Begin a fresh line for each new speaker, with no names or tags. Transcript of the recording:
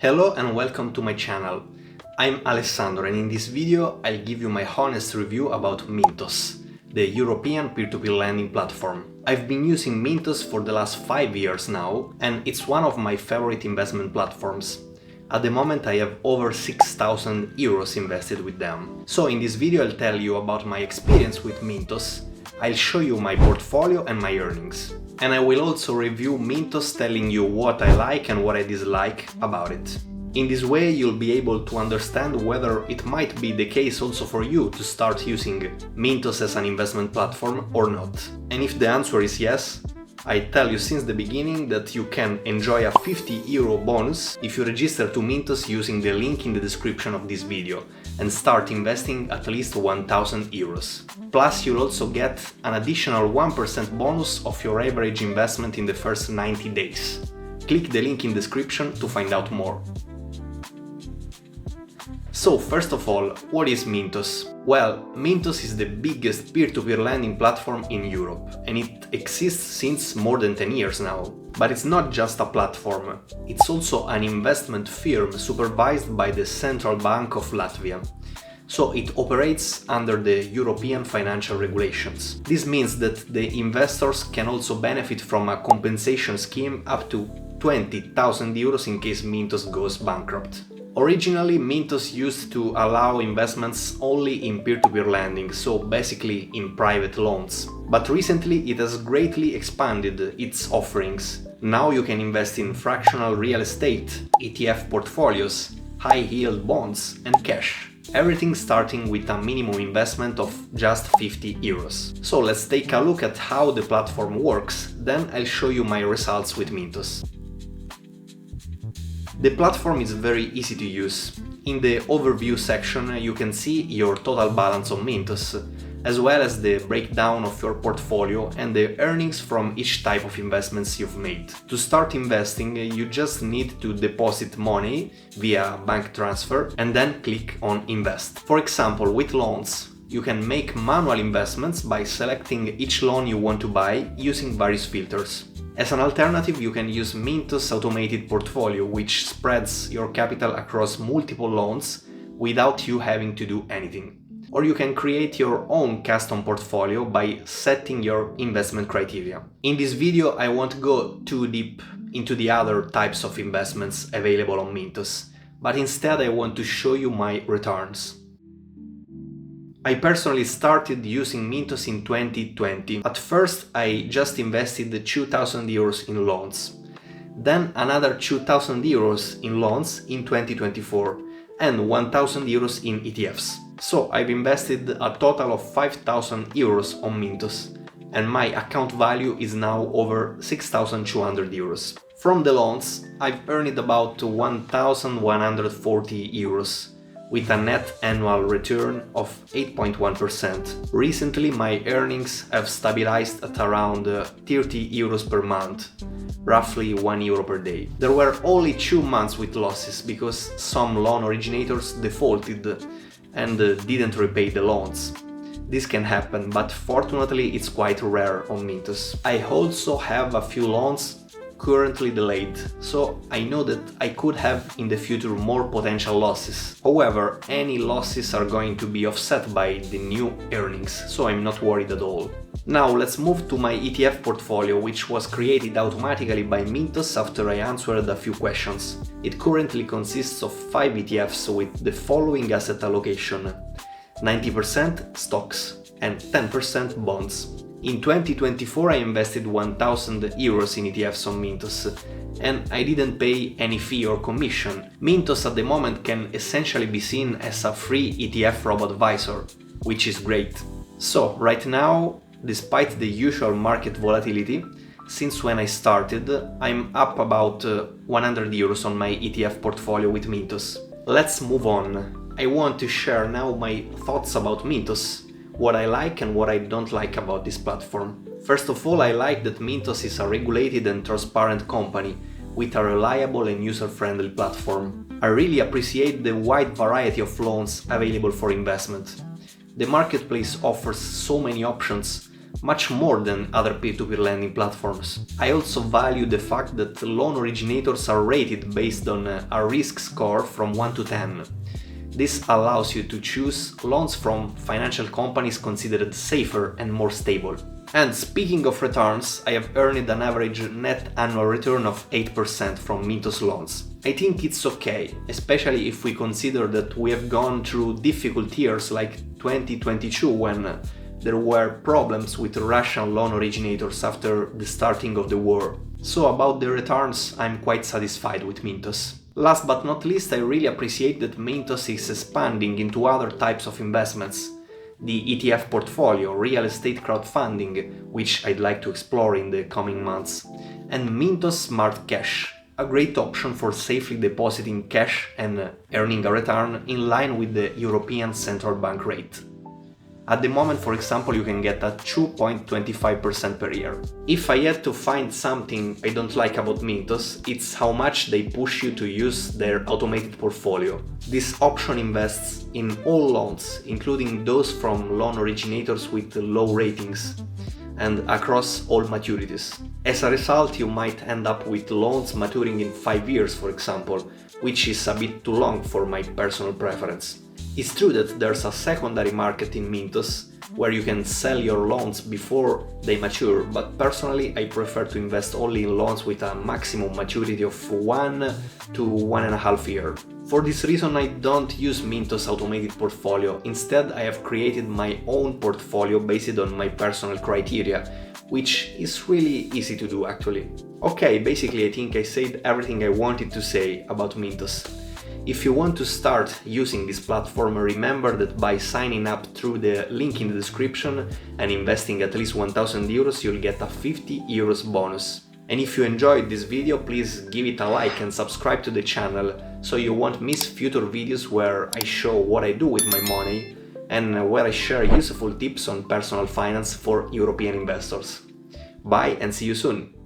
Hello and welcome to my channel. I'm Alessandro and in this video I'll give you my honest review about Mintos, the European P2P lending platform. I've been using Mintos for the last 5 years now and it's one of my favorite investment platforms. At the moment I have over 6,000 euros invested with them. So in this video I'll tell you about my experience with Mintos, I'll show you my portfolio and my earnings. And I will also review Mintos, telling you what I like and what I dislike about it. In this way you'll be able to understand whether it might be the case also for you to start using Mintos as an investment platform or not. And if the answer is yes, I tell you since the beginning that you can enjoy a 50 euro bonus if you register to Mintos using the link in the description of this video and start investing at least 1,000 euros. Plus you'll also get an additional 1% bonus of your average investment in the first 90 days. Click the link in description to find out more. So first of all, what is Mintos? Well, Mintos is the biggest peer-to-peer lending platform in Europe and it exists since more than 10 years now. But it's not just a platform, it's also an investment firm supervised by the Central Bank of Latvia. So it operates under the European financial regulations. This means that the investors can also benefit from a compensation scheme up to 20,000 euros in case Mintos goes bankrupt. Originally, Mintos used to allow investments only in peer-to-peer lending, so basically in private loans. But recently it has greatly expanded its offerings. Now you can invest in fractional real estate, ETF portfolios, high-yield bonds and cash. Everything starting with a minimum investment of just 50 euros. So let's take a look at how the platform works, then I'll show you my results with Mintos. The platform is very easy to use. In the overview section you can see your total balance on Mintos, as well as the breakdown of your portfolio and the earnings from each type of investments you've made. To start investing, you just need to deposit money via bank transfer and then click on Invest. For example, with loans, you can make manual investments by selecting each loan you want to buy using various filters. As an alternative, you can use Mintos automated portfolio, which spreads your capital across multiple loans without you having to do anything. Or you can create your own custom portfolio by setting your investment criteria. In this video, I won't go too deep into the other types of investments available on Mintos, but instead I want to show you my returns. I personally started using Mintos in 2020. At first I just invested 2,000 euros in loans, then another 2,000 euros in loans in 2024 and 1,000 euros in ETFs. So I've invested a total of 5,000 euros on Mintos and my account value is now over 6,200 euros. From the loans I've earned about 1,140 euros. With a net annual return of 8.1%. Recently my earnings have stabilized at around 30 euros per month, roughly 1 euro per day. There were only 2 months with losses because some loan originators defaulted and didn't repay the loans. This can happen, but fortunately it's quite rare on Mintos. I also have a few loans currently delayed, so I know that I could have in the future more potential losses. However, any losses are going to be offset by the new earnings, so I'm not worried at all. Now let's move to my ETF portfolio, which was created automatically by Mintos after I answered a few questions. It currently consists of 5 ETFs with the following asset allocation: 90% stocks and 10% bonds. In 2024 I invested 1,000 euros in ETFs on Mintos and I didn't pay any fee or commission. Mintos at the moment can essentially be seen as a free ETF robo-advisor, which is great. So right now, despite the usual market volatility, since when I started, I'm up about 100 euros on my ETF portfolio with Mintos. Let's move on. I want to share now my thoughts about Mintos, what I like and what I don't like about this platform. First of all, I like that Mintos is a regulated and transparent company with a reliable and user-friendly platform. I really appreciate the wide variety of loans available for investment. The marketplace offers so many options much more than other P2P lending platforms. I also value the fact that loan originators are rated based on a risk score from 1 to 10. This allows you to choose loans from financial companies considered safer and more stable. And speaking of returns, I have earned an average net annual return of 8% from Mintos loans. I think it's okay, especially if we consider that we have gone through difficult years like 2022 when there were problems with Russian loan originators after the starting of the war. So about the returns, I'm quite satisfied with Mintos. Last but not least, I really appreciate that Mintos is expanding into other types of investments. The ETF portfolio, real estate crowdfunding, which I'd like to explore in the coming months, and Mintos Smart Cash, a great option for safely depositing cash and earning a return in line with the European Central Bank rate. At the moment, for example, you can get a 2.25% per year. If I had to find something I don't like about Mintos, it's how much they push you to use their automated portfolio. This option invests in all loans, including those from loan originators with low ratings, and across all maturities. As a result, you might end up with loans maturing in 5 years, for example, which is a bit too long for my personal preference. It's true that there's a secondary market in Mintos, where you can sell your loans before they mature, but personally I prefer to invest only in loans with a maximum maturity of 1 to 1.5 years. For this reason I don't use Mintos automated portfolio, instead I have created my own portfolio based on my personal criteria, which is really easy to do actually. Okay, basically I think I said everything I wanted to say about Mintos. If you want to start using this platform, remember that by signing up through the link in the description and investing at least 1000 euros, you'll get a 50 euros bonus. And if you enjoyed this video, please give it a like and subscribe to the channel so you won't miss future videos where I show what I do with my money and where I share useful tips on personal finance for European investors. Bye and see you soon!